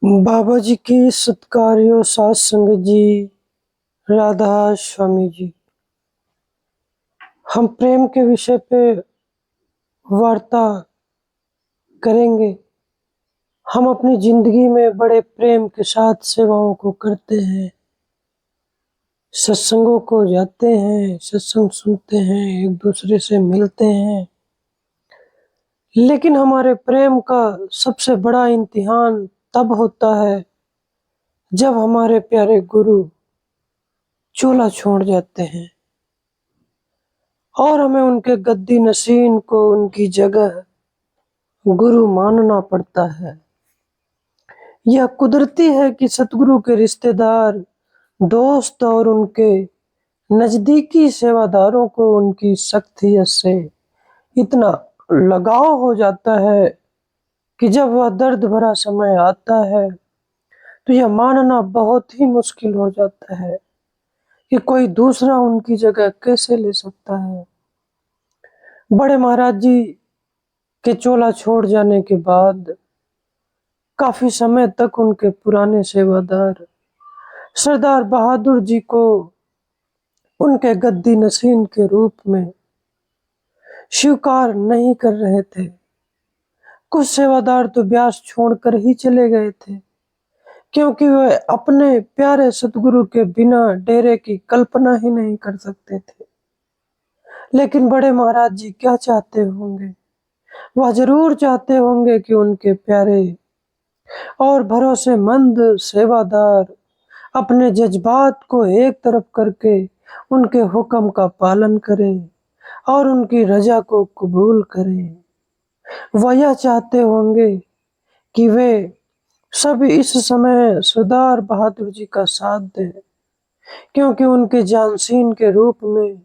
बाबा जी की सत्कार्य सात संगत जी, राधा स्वामी जी। हम प्रेम के विषय पे वार्ता करेंगे। हम अपनी जिंदगी में बड़े प्रेम के साथ सेवाओं को करते हैं, सत्संगों को जाते हैं, सत्संग सुनते हैं, एक दूसरे से मिलते हैं। लेकिन हमारे प्रेम का सबसे बड़ा इम्तिहान तब होता है जब हमारे प्यारे गुरु चोला छोड़ जाते हैं और हमें उनके गद्दी नशीन को उनकी जगह गुरु मानना पड़ता है। यह कुदरती है कि सतगुरु के रिश्तेदार, दोस्त और उनके नजदीकी सेवादारों को उनकी शख्सियत से इतना लगाव हो जाता है कि जब वह दर्द भरा समय आता है तो यह मानना बहुत ही मुश्किल हो जाता है कि कोई दूसरा उनकी जगह कैसे ले सकता है। बड़े महाराज जी के चोला छोड़ जाने के बाद काफी समय तक उनके पुराने सेवादार सरदार बहादुर जी को उनके गद्दी नशीन के रूप में स्वीकार नहीं कर रहे थे। कुछ सेवादार तो ब्यास छोड़कर ही चले गए थे, क्योंकि वे अपने प्यारे सतगुरु के बिना डेरे की कल्पना ही नहीं कर सकते थे। लेकिन बड़े महाराज जी क्या चाहते होंगे? वह जरूर चाहते होंगे कि उनके प्यारे और भरोसेमंद सेवादार अपने जज्बात को एक तरफ करके उनके हुक्म का पालन करें और उनकी रजा को कबूल करें। वह यह चाहते होंगे कि वे सब इस समय सरदार बहादुर जी का साथ दें, क्योंकि उनके जानशीन के रूप में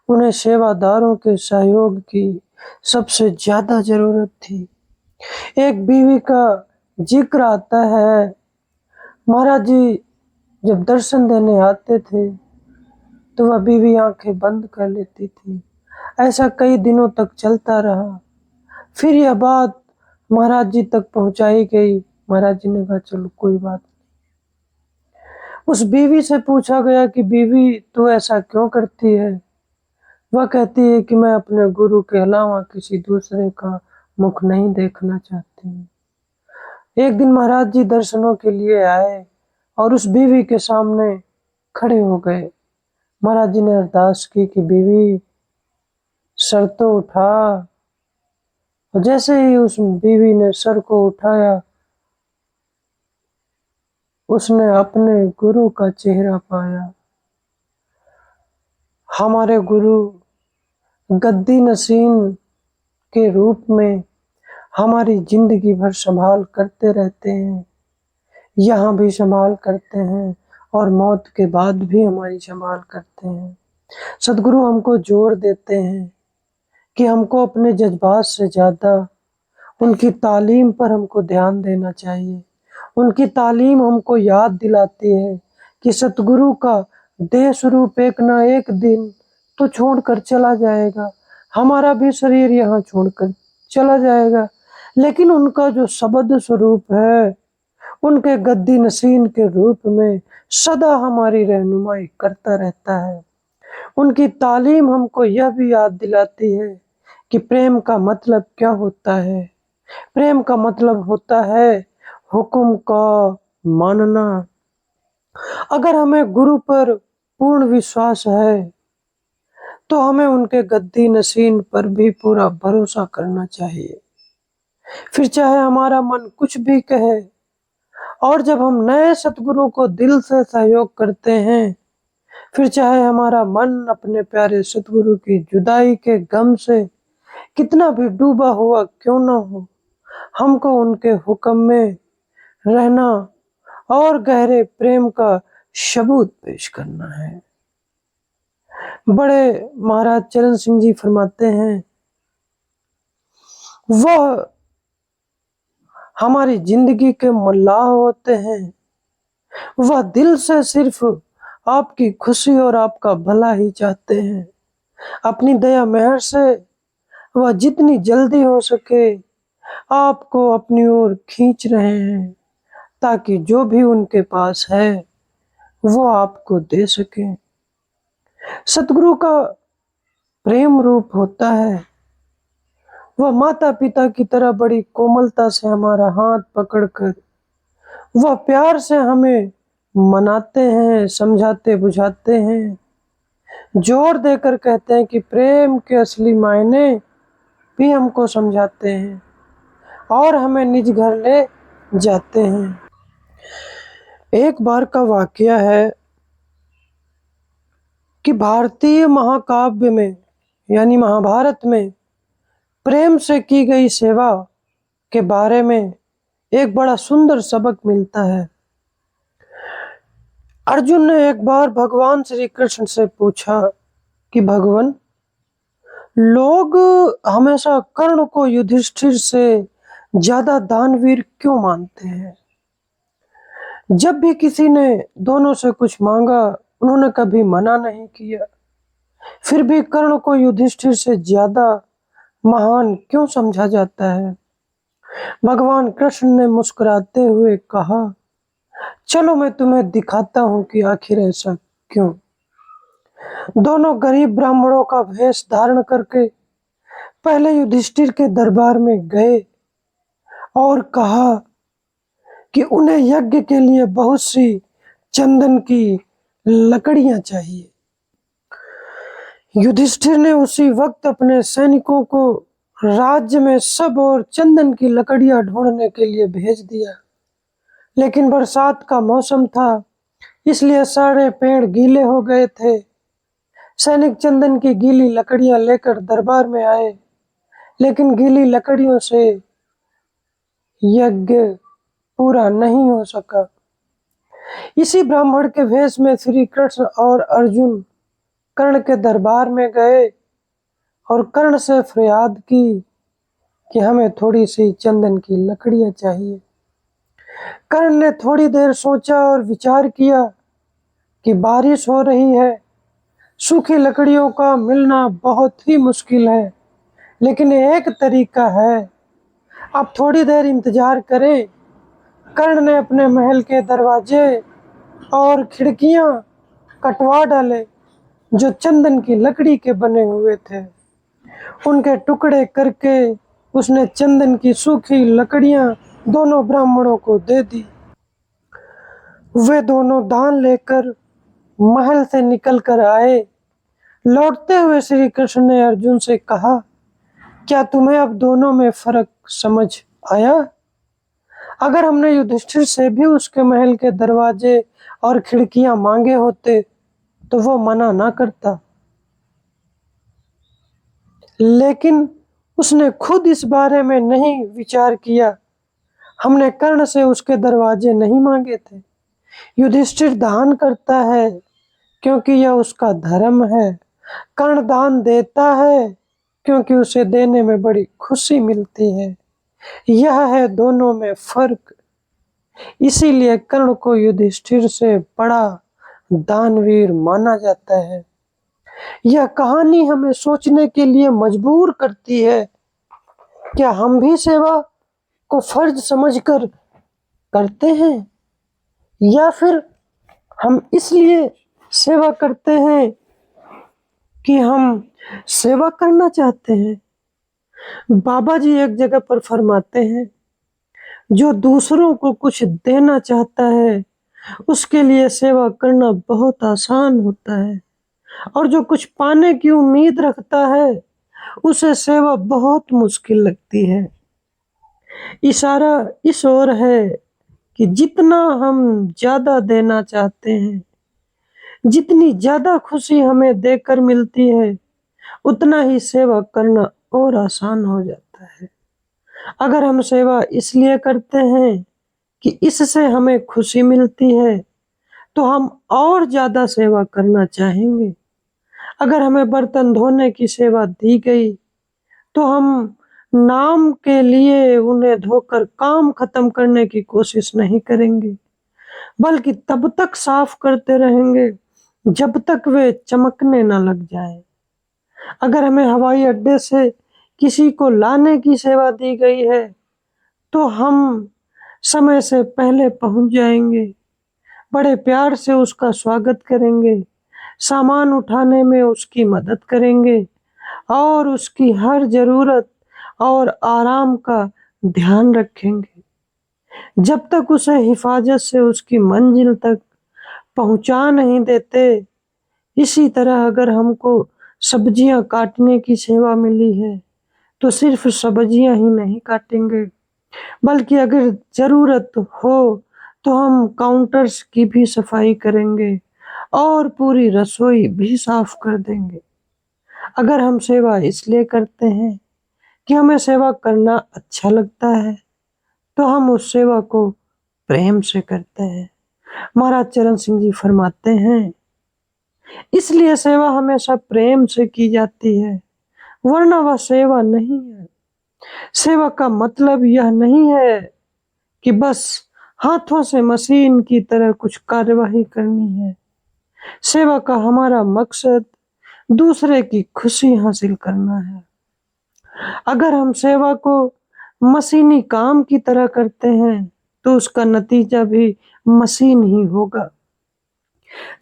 उन्हें सेवादारों के सहयोग की सबसे ज्यादा जरूरत थी। एक बीवी का जिक्र आता है। महाराज जी जब दर्शन देने आते थे तो वह बीवी आंखें बंद कर लेती थी। ऐसा कई दिनों तक चलता रहा। फिर यह बात महाराज जी तक पहुंचाई गई। महाराज जी ने कहा चलो कोई बात नहीं। उस बीवी से पूछा गया कि बीवी तू ऐसा क्यों करती है? वह कहती है कि मैं अपने गुरु के अलावा किसी दूसरे का मुख नहीं देखना चाहती हूँ। एक दिन महाराज जी दर्शनों के लिए आए और उस बीवी के सामने खड़े हो गए। महाराज जी ने अरदास की कि बीवी सर तो उठा। और जैसे ही उस बीवी ने सर को उठाया, उसने अपने गुरु का चेहरा पाया। हमारे गुरु गद्दी नशीन के रूप में हमारी जिंदगी भर संभाल करते रहते हैं, यहाँ भी संभाल करते हैं और मौत के बाद भी हमारी संभाल करते हैं। सदगुरु हमको जोर देते हैं कि हमको अपने जज्बात से ज्यादा उनकी तालीम पर हमको ध्यान देना चाहिए। उनकी तालीम हमको याद दिलाती है कि सतगुरु का देह स्वरूप एक ना एक दिन तो छोड़कर चला जाएगा। हमारा भी शरीर यहाँ छोड़कर चला जाएगा, लेकिन उनका जो शब्द स्वरूप है उनके गद्दी नशीन के रूप में सदा हमारी रहनुमाई करता रहता है। उनकी तालीम हमको यह भी याद दिलाती है कि प्रेम का मतलब क्या होता है। प्रेम का मतलब होता है हुक्म का मानना। अगर हमें गुरु पर पूर्ण विश्वास है तो हमें उनके गद्दी नशीन पर भी पूरा भरोसा करना चाहिए। फिर चाहे हमारा मन कुछ भी कहे, और जब हम नए सतगुरु को दिल से सहयोग करते हैं, फिर चाहे हमारा मन अपने प्यारे सतगुरु की जुदाई के गम से कितना भी डूबा हुआ क्यों ना हो, हमको उनके हुक्म में रहना और गहरे प्रेम का सबूत पेश करना है। बड़े महाराज चरण सिंह जी फरमाते हैं, वह हमारी जिंदगी के मल्लाह होते हैं। वह दिल से सिर्फ आपकी खुशी और आपका भला ही चाहते हैं। अपनी दया मेहर से वह जितनी जल्दी हो सके आपको अपनी ओर खींच रहे हैं, ताकि जो भी उनके पास है वो आपको दे सके। सतगुरु का प्रेम रूप होता है, वह माता पिता की तरह बड़ी कोमलता से हमारा हाथ पकड़कर वह प्यार से हमें मनाते हैं, समझाते बुझाते हैं, जोर देकर कहते हैं कि प्रेम के असली मायने भी हमको समझाते हैं और हमें निज घर ले जाते हैं। एक बार का वाकया है कि भारतीय महाकाव्य में यानी महाभारत में प्रेम से की गई सेवा के बारे में एक बड़ा सुंदर सबक मिलता है। अर्जुन ने एक बार भगवान श्री कृष्ण से पूछा कि भगवान, लोग हमेशा कर्ण को युधिष्ठिर से ज्यादा दानवीर क्यों मानते हैं? जब भी किसी ने दोनों से कुछ मांगा उन्होंने कभी मना नहीं किया, फिर भी कर्ण को युधिष्ठिर से ज्यादा महान क्यों समझा जाता है? भगवान कृष्ण ने मुस्कुराते हुए कहा, चलो मैं तुम्हें दिखाता हूं कि आखिर ऐसा क्यों। दोनों गरीब ब्राह्मणों का वेश धारण करके पहले युधिष्ठिर के दरबार में गए और कहा कि उन्हें यज्ञ के लिए बहुत सी चंदन की लकड़ियां चाहिए। युधिष्ठिर ने उसी वक्त अपने सैनिकों को राज्य में सब और चंदन की लकड़ियां ढूंढने के लिए भेज दिया, लेकिन बरसात का मौसम था, इसलिए सारे पेड़ गीले हो गए थे। सैनिक चंदन की गीली लकड़ियां लेकर दरबार में आए, लेकिन गीली लकड़ियों से यज्ञ पूरा नहीं हो सका। इसी ब्राह्मण के वेश में श्री कृष्ण और अर्जुन कर्ण के दरबार में गए और कर्ण से फरियाद की कि हमें थोड़ी सी चंदन की लकड़ियां चाहिए। कर्ण ने थोड़ी देर सोचा और विचार किया कि बारिश हो रही है, सूखी लकड़ियों का मिलना बहुत ही मुश्किल है, लेकिन एक तरीका है, आप थोड़ी देर इंतजार करें। कर्ण ने अपने महल के दरवाजे और खिड़कियां कटवा डाले जो चंदन की लकड़ी के बने हुए थे। उनके टुकड़े करके उसने चंदन की सूखी लकड़ियां दोनों ब्राह्मणों को दे दी। वे दोनों दान लेकर महल से निकल कर आए। लौटते हुए श्री कृष्ण ने अर्जुन से कहा, क्या तुम्हें अब दोनों में फर्क समझ आया? अगर हमने युधिष्ठिर से भी उसके महल के दरवाजे और खिड़कियां मांगे होते तो वो मना ना करता, लेकिन उसने खुद इस बारे में नहीं विचार किया। हमने कर्ण से उसके दरवाजे नहीं मांगे थे। युधिष्ठिर दान करता है क्योंकि यह उसका धर्म है। कर्ण दान देता है क्योंकि उसे देने में बड़ी खुशी मिलती है। यह है दोनों में फर्क। इसीलिए कर्ण को युधिष्ठिर से बड़ा दानवीर माना जाता है। यह कहानी हमें सोचने के लिए मजबूर करती है, क्या हम भी सेवा को फर्ज समझकर करते हैं, या फिर हम इसलिए सेवा करते हैं कि हम सेवा करना चाहते हैं? बाबा जी एक जगह पर फरमाते हैं, जो दूसरों को कुछ देना चाहता है उसके लिए सेवा करना बहुत आसान होता है, और जो कुछ पाने की उम्मीद रखता है उसे सेवा बहुत मुश्किल लगती है। इशारा इस ओर है कि जितना हम ज्यादा देना चाहते हैं, जितनी ज्यादा खुशी हमें देकर मिलती है, उतना ही सेवा करना और आसान हो जाता है। अगर हम सेवा इसलिए करते हैं कि इससे हमें खुशी मिलती है, तो हम और ज्यादा सेवा करना चाहेंगे। अगर हमें बर्तन धोने की सेवा दी गई तो हम नाम के लिए उन्हें धोकर काम खत्म करने की कोशिश नहीं करेंगे, बल्कि तब तक साफ करते रहेंगे जब तक वे चमकने न लग जाए। अगर हमें हवाई अड्डे से किसी को लाने की सेवा दी गई है तो हम समय से पहले पहुंच जाएंगे, बड़े प्यार से उसका स्वागत करेंगे, सामान उठाने में उसकी मदद करेंगे और उसकी हर जरूरत और आराम का ध्यान रखेंगे। जब तक उसे हिफाजत से उसकी मंजिल तक पहुंचा नहीं देते। इसी तरह अगर हमको सब्जियां काटने की सेवा मिली है तो सिर्फ सब्जियां ही नहीं काटेंगे, बल्कि अगर जरूरत हो तो हम काउंटर्स की भी सफाई करेंगे और पूरी रसोई भी साफ कर देंगे। अगर हम सेवा इसलिए करते हैं कि हमें सेवा करना अच्छा लगता है, तो हम उस सेवा को प्रेम से करते हैं। महाराज चरण सिंह जी फरमाते हैं, इसलिए सेवा हमेशा प्रेम से की जाती है, वरना वह सेवा नहीं है। सेवा का मतलब यह नहीं है कि बस हाथों से मशीन की तरह कुछ कार्यवाही करनी है। सेवा का हमारा मकसद दूसरे की खुशी हासिल करना है। अगर हम सेवा को मशीनी काम की तरह करते हैं तो उसका नतीजा भी मशीन ही होगा।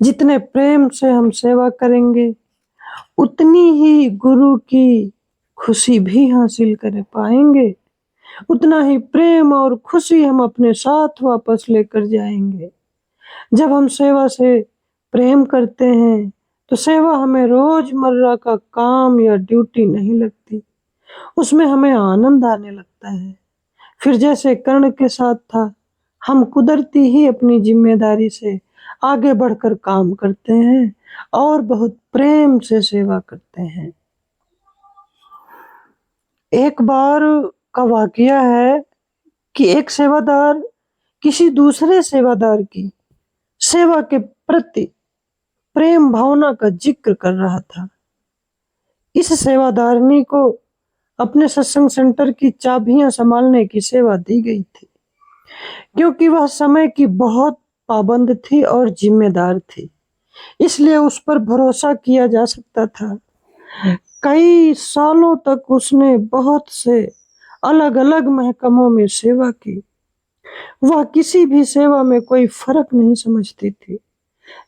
जितने प्रेम से हम सेवा करेंगे, उतनी ही गुरु की खुशी भी हासिल कर पाएंगे, उतना ही प्रेम और खुशी हम अपने साथ वापस लेकर जाएंगे। जब हम सेवा से प्रेम करते हैं तो सेवा हमें रोजमर्रा का काम या ड्यूटी नहीं लगती, उसमें हमें आनंद आने लगता है। फिर जैसे कर्ण के साथ था, हम कुदरती ही अपनी जिम्मेदारी से आगे बढ़कर काम करते हैं और बहुत प्रेम से सेवा करते हैं। एक बार का वाकया है कि एक सेवादार किसी दूसरे सेवादार की सेवा के प्रति प्रेम भावना का जिक्र कर रहा था। इस सेवादारनी को अपने सत्संग सेंटर की चाबियां संभालने की सेवा दी गई थी, क्योंकि वह समय की बहुत पाबंद थी और जिम्मेदार थी, इसलिए उस पर भरोसा किया जा सकता था। कई सालों तक उसने बहुत से अलग अलग महकमों में सेवा की। वह किसी भी सेवा में कोई फर्क नहीं समझती थी।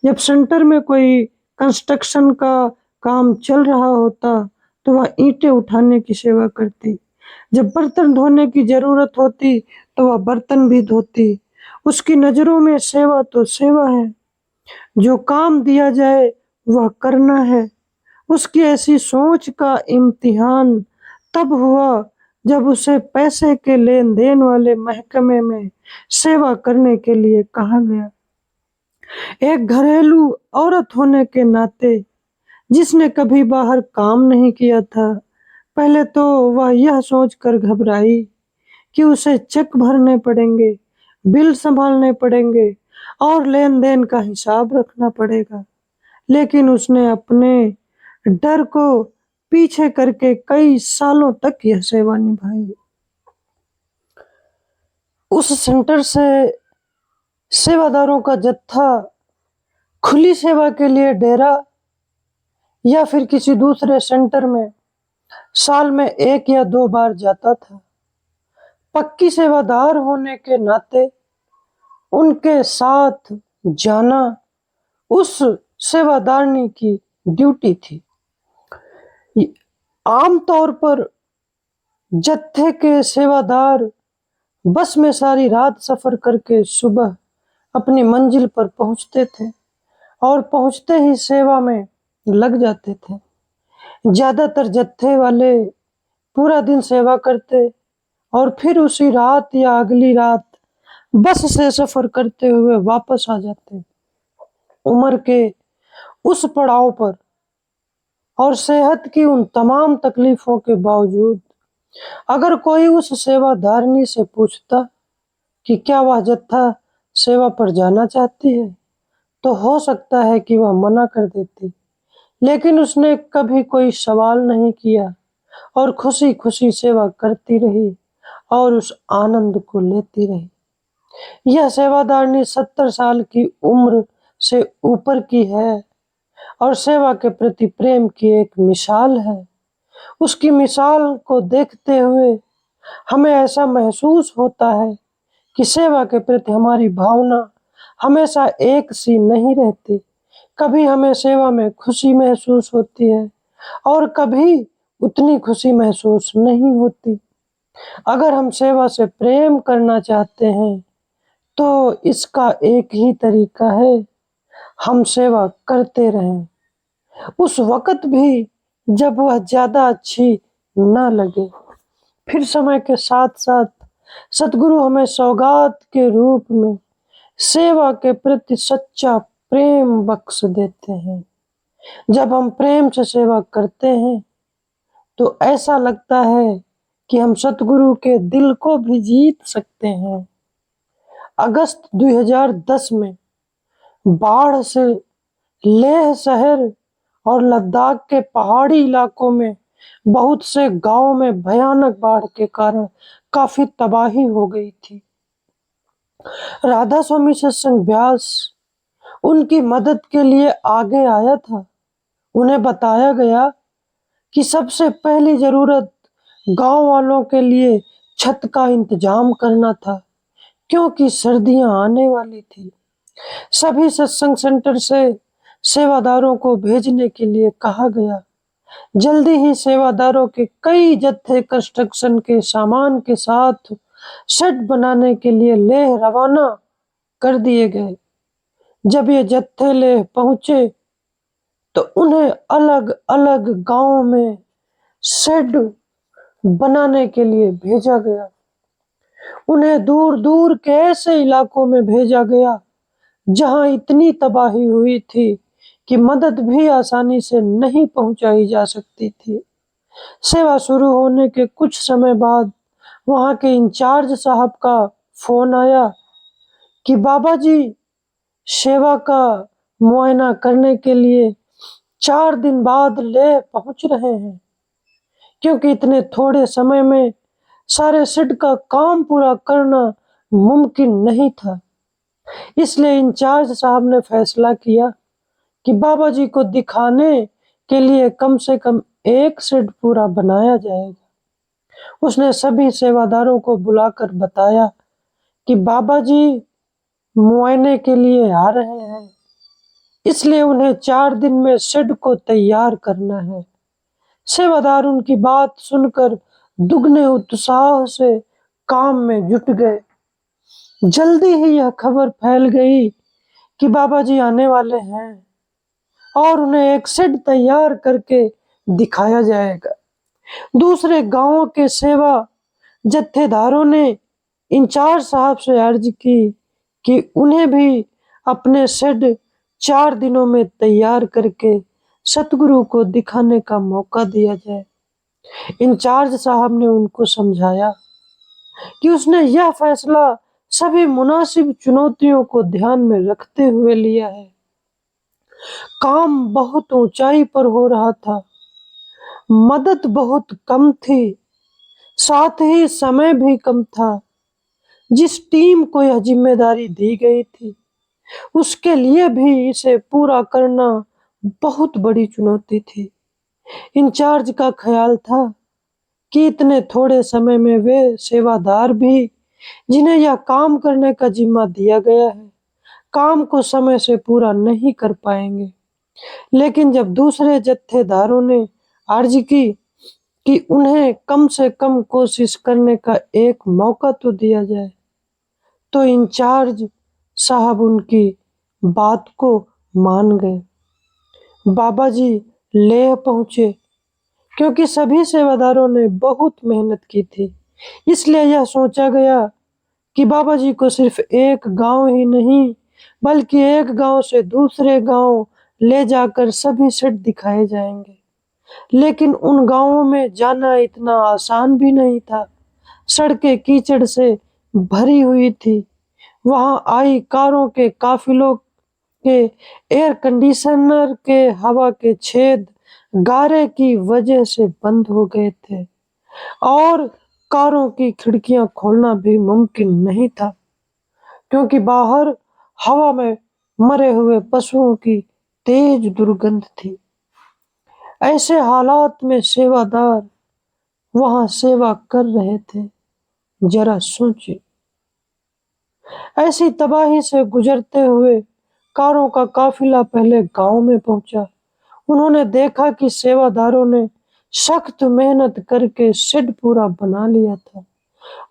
जब सेंटर में कोई कंस्ट्रक्शन का काम चल रहा होता तो वह ईंटें उठाने की सेवा करती। जब बर्तन धोने की जरूरत होती तो वह बर्तन भी धोती। उसकी नजरों में सेवा तो सेवा है, जो काम दिया जाए वह करना है। उसकी ऐसी सोच का इम्तिहान तब हुआ जब उसे पैसे के लेन देन वाले महकमे में सेवा करने के लिए कहा गया। एक घरेलू औरत होने के नाते, जिसने कभी बाहर काम नहीं किया था, पहले तो वह यह सोचकर घबराई कि उसे चेक भरने पड़ेंगे, बिल संभालने पड़ेंगे और लेन देन का हिसाब रखना पड़ेगा। लेकिन उसने अपने डर को पीछे करके कई सालों तक यह सेवा निभाई। उस सेंटर से सेवादारों का जत्था खुली सेवा के लिए डेरा या फिर किसी दूसरे सेंटर में साल में 1 या 2 बार जाता था। पक्की सेवादार होने के नाते उनके साथ जाना उस सेवादारनी की ड्यूटी थी। आमतौर पर जत्थे के सेवादार बस में सारी रात सफर करके सुबह अपनी मंजिल पर पहुंचते थे और पहुंचते ही सेवा में लग जाते थे। ज्यादातर जत्थे वाले पूरा दिन सेवा करते और फिर उसी रात या अगली रात बस से सफर करते हुए वापस आ जाते। उम्र के उस पड़ाव पर और सेहत की उन तमाम तकलीफों के बावजूद अगर कोई उस सेवादारनी से पूछता कि क्या वह जत्था सेवा पर जाना चाहती है, तो हो सकता है कि वह मना कर देती। लेकिन उसने कभी कोई सवाल नहीं किया और खुशी खुशी सेवा करती रही और उस आनंद को लेती रही। यह सेवादारनी 70 साल की उम्र से ऊपर की है और सेवा के प्रति प्रेम की एक मिसाल है। उसकी मिसाल को देखते हुए हमें ऐसा महसूस होता है कि सेवा के प्रति हमारी भावना हमेशा एक सी नहीं रहती। कभी हमें सेवा में खुशी महसूस होती है और कभी उतनी खुशी महसूस नहीं होती। अगर हम सेवा से प्रेम करना चाहते हैं तो इसका एक ही तरीका है, हम सेवा करते रहें, उस वक़्त भी जब वह ज़्यादा अच्छी ना लगे। फिर समय के साथ-साथ सद्गुरु हमें सौगात के रूप में सेवा के प्रति सच्चा प्रेम बख्श देते हैं। जब हम प्रेम से सेवा करते हैं तो ऐसा लगता है कि हम सतगुरु के दिल को भी जीत सकते हैं। अगस्त 2010 में बाढ़ से लेह शहर और लद्दाख के पहाड़ी इलाकों में बहुत से गांवों में भयानक बाढ़ के कारण काफी तबाही हो गई थी। राधा स्वामी सत्संग व्यास उनकी मदद के लिए आगे आया था। उन्हें बताया गया कि सबसे पहली जरूरत गांव वालों के लिए छत का इंतजाम करना था, क्योंकि सर्दियां आने वाली थी। सभी सत्संग सेंटर से सेवादारों को भेजने के लिए कहा गया। जल्दी ही सेवादारों के कई जत्थे कंस्ट्रक्शन के सामान के साथ शेड बनाने के लिए लेह रवाना कर दिए गए। जब ये जत्थे लेह पहुंचे तो उन्हें अलग अलग गांवों में शेड बनाने के लिए भेजा गया। उन्हें दूर दूर के ऐसे इलाकों में भेजा गया जहां इतनी तबाही हुई थी कि मदद भी आसानी से नहीं पहुंचाई जा सकती थी। सेवा शुरू होने के कुछ समय बाद वहां के इंचार्ज साहब का फोन आया कि बाबा जी सेवा का मुआयना करने के लिए 4 दिन बाद लेह पहुंच रहे हैं, क्योंकि इतने थोड़े समय में सारे शेड का काम पूरा करना मुमकिन नहीं था। इसलिए इंचार्ज साहब ने फैसला किया कि बाबा जी को दिखाने के लिए कम से कम एक शेड पूरा बनाया जाएगा। उसने सभी सेवादारों को बुलाकर बताया कि बाबा जी मुआयने के लिए आ रहे हैं, इसलिए उन्हें 4 दिन में शेड को तैयार करना है। सेवादार उनकी बात सुनकर दुगने उत्साह से काम में जुट गए। जल्दी ही यह खबर फैल गई कि बाबा जी आने वाले हैं और उन्हें एक शेड तैयार करके दिखाया जाएगा। दूसरे गांवों के सेवा जत्थेदारों ने इंचार्ज साहब से अर्ज की कि उन्हें भी अपने शेड 4 दिनों में तैयार करके सतगुरु को दिखाने का मौका दिया जाए। इंचार्ज साहब ने उनको समझाया कि उसने यह फैसला सभी मुनासिब चुनौतियों को ध्यान में रखते हुए लिया है। काम बहुत ऊंचाई पर हो रहा था, मदद बहुत कम थी, साथ ही समय भी कम था। जिस टीम को यह जिम्मेदारी दी गई थी उसके लिए भी इसे पूरा करना बहुत बड़ी चुनौती थी। इंचार्ज का ख्याल था कि इतने थोड़े समय में वे सेवादार भी जिन्हें यह काम करने का जिम्मा दिया गया है, काम को समय से पूरा नहीं कर पाएंगे। लेकिन जब दूसरे जत्थेदारों ने अर्ज की कि उन्हें कम से कम कोशिश करने का एक मौका तो दिया जाए, तो इंचार्ज साहब उनकी बात को मान गए। बाबा जी लेह पहुंचे। क्योंकि सभी सेवादारों ने बहुत मेहनत की थी, इसलिए यह सोचा गया कि बाबा जी को सिर्फ एक गांव ही नहीं बल्कि एक गांव से दूसरे गांव ले जाकर सभी शेड दिखाए जाएंगे। लेकिन उन गांवों में जाना इतना आसान भी नहीं था। सड़कें कीचड़ से भरी हुई थी। वहां आई कारों के काफिलों के एयर कंडीशनर के हवा के छेद गारे की वजह से बंद हो गए थे और कारों की खिड़कियां खोलना भी मुमकिन नहीं था, क्योंकि बाहर हवा में मरे हुए पशुओं की तेज दुर्गंध थी। ऐसे हालात में सेवादार वहां सेवा कर रहे थे। जरा सोचिए, ऐसी तबाही से गुजरते हुए कारों का काफिला पहले गांव में पहुंचा। उन्होंने देखा कि सेवादारों ने सख्त मेहनत करके शेड पूरा बना लिया था।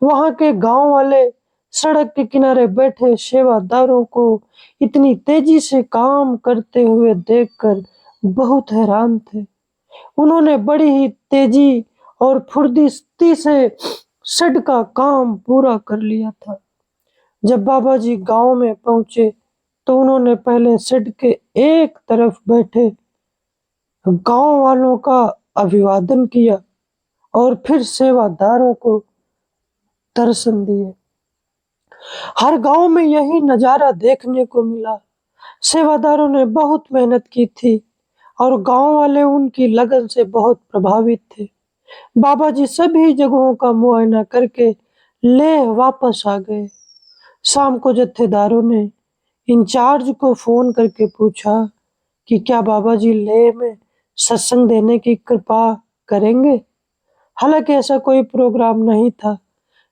वहां के गांव वाले सड़क के किनारे बैठे सेवादारों को इतनी तेजी से काम करते हुए देखकर बहुत हैरान थे। उन्होंने बड़ी ही तेजी और फुर्ती से शेड का काम पूरा कर लिया था। जब बाबा जी गांव में पहुंचे तो उन्होंने पहले शेड के एक तरफ बैठे गांव वालों का अभिवादन किया और फिर सेवादारों को दर्शन दिए। हर गांव में यही नजारा देखने को मिला। सेवादारों ने बहुत मेहनत की थी और गांव वाले उनकी लगन से बहुत प्रभावित थे। बाबा जी सभी जगहों का मुआयना करके लेह वापस आ गए। शाम को जत्थेदारों ने इंचार्ज को फोन करके पूछा कि क्या बाबा जी लेह में सत्संग देने की कृपा करेंगे। हालांकि ऐसा कोई प्रोग्राम नहीं था,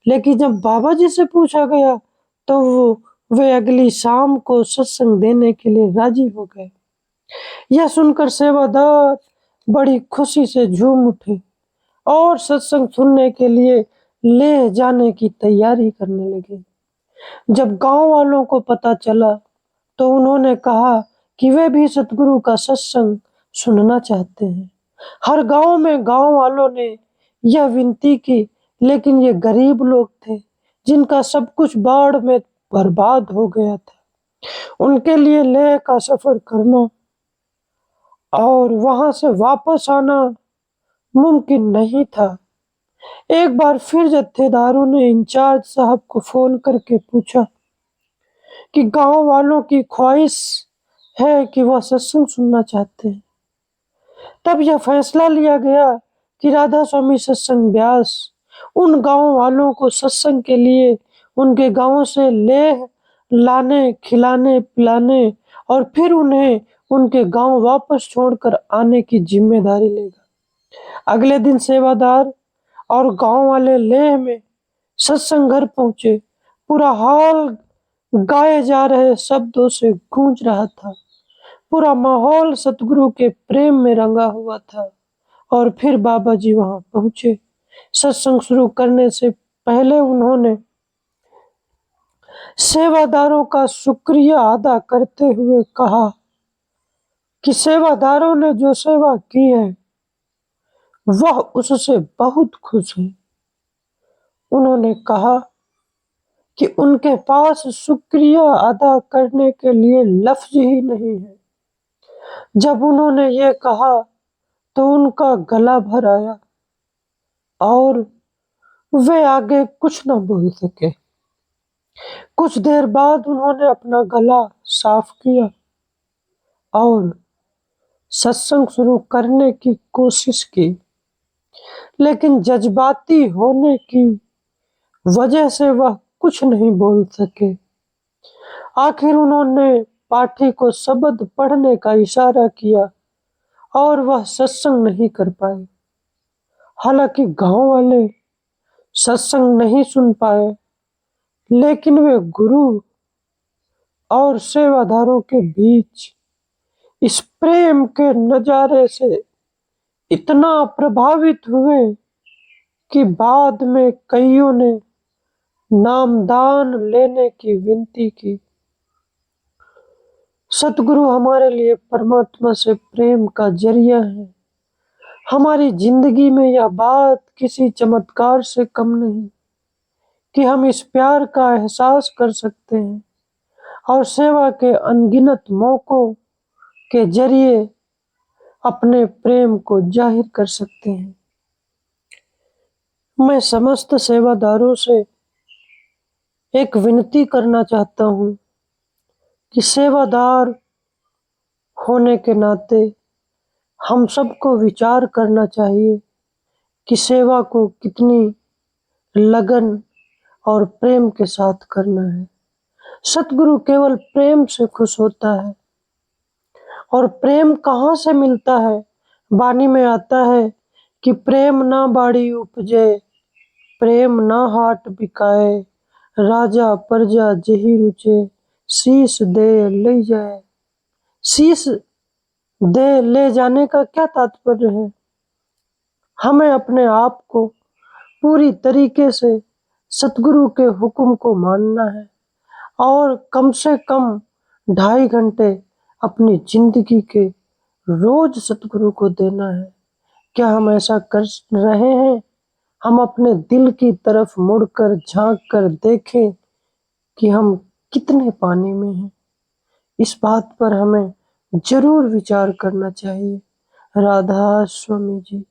लेकिन जब बाबा जी से पूछा गया तो वे अगली शाम को सत्संग देने के लिए राजी हो गए। यह सुनकर सेवादार बड़ी खुशी से झूम उठे और सत्संग सुनने के लिए ले जाने की तैयारी करने लगे। जब गांव वालों को पता चला तो उन्होंने कहा कि वे भी सतगुरु का सत्संग सुनना चाहते हैं। हर गांव में गांव वालों ने यह विनती की, लेकिन ये गरीब लोग थे जिनका सब कुछ बाढ़ में बर्बाद हो गया था। उनके लिए लेह का सफर करना और वहां से वापस आना मुमकिन नहीं था। एक बार फिर जत्थेदारों ने इंचार्ज साहब को फोन करके पूछा कि गांव वालों की ख्वाहिश है कि वह सत्संग सुनना चाहते हैं। तब यह फैसला लिया गया कि राधा स्वामी सत्संग व्यास उन गांव वालों को सत्संग के लिए उनके गांव से लेह लाने, खिलाने, पिलाने और फिर उन्हें उनके गांव वापस छोड़कर आने की जिम्मेदारी लेगा। अगले दिन सेवादार और गांव वाले लेह में सत्संग घर पहुंचे। पूरा हाल गाए जा रहे शब्दों से गूंज रहा था। पूरा माहौल सतगुरु के प्रेम में रंगा हुआ था। और फिर बाबा जी वहां पहुंचे। सत्संग शुरू करने से पहले उन्होंने सेवादारों का शुक्रिया अदा करते हुए कहा कि सेवादारों ने जो सेवा की है वह उससे बहुत खुश है। उन्होंने कहा कि उनके पास शुक्रिया अदा करने के लिए लफ्ज ही नहीं है। जब उन्होंने ये कहा तो उनका गला भर आया और वे आगे कुछ न बोल सके। कुछ देर बाद उन्होंने अपना गला साफ किया और सत्संग शुरू करने की कोशिश की, लेकिन जज्बाती होने की वजह से वह कुछ नहीं बोल सके। आखिर उन्होंने पाठी को शब्द पढ़ने का इशारा किया और वह सत्संग नहीं कर पाए। हालांकि गांव वाले सत्संग नहीं सुन पाए, लेकिन वे गुरु और सेवादारों के बीच इस प्रेम के नजारे से इतना प्रभावित हुए कि बाद में कईयों ने नामदान लेने की विनती की। सतगुरु हमारे लिए परमात्मा से प्रेम का जरिया है। हमारी जिंदगी में यह बात किसी चमत्कार से कम नहीं कि हम इस प्यार का एहसास कर सकते हैं और सेवा के अनगिनत मौकों के जरिए अपने प्रेम को जाहिर कर सकते हैं। मैं समस्त सेवादारों से एक विनती करना चाहता हूं कि सेवादार होने के नाते हम सबको विचार करना चाहिए कि सेवा को कितनी लगन और प्रेम के साथ करना है। सतगुरु केवल प्रेम से खुश होता है। और प्रेम कहाँ से मिलता है? वाणी में आता है कि प्रेम ना बाड़ी उपजे, प्रेम ना हाट बिकाए, राजा प्रजा जेहि रुचे, शीश दे ले जाए। शीश दे ले जाने का क्या तात्पर्य है? हमें अपने आप को पूरी तरीके से सतगुरु के हुक्म को मानना है और कम से कम 2.5 घंटे अपनी जिंदगी के रोज सतगुरु को देना है। क्या हम ऐसा कर रहे हैं? हम अपने दिल की तरफ मुड़कर झांक कर देखें कि हम कितने पानी में हैं। इस बात पर हमें जरूर विचार करना चाहिए। राधा स्वामी जी।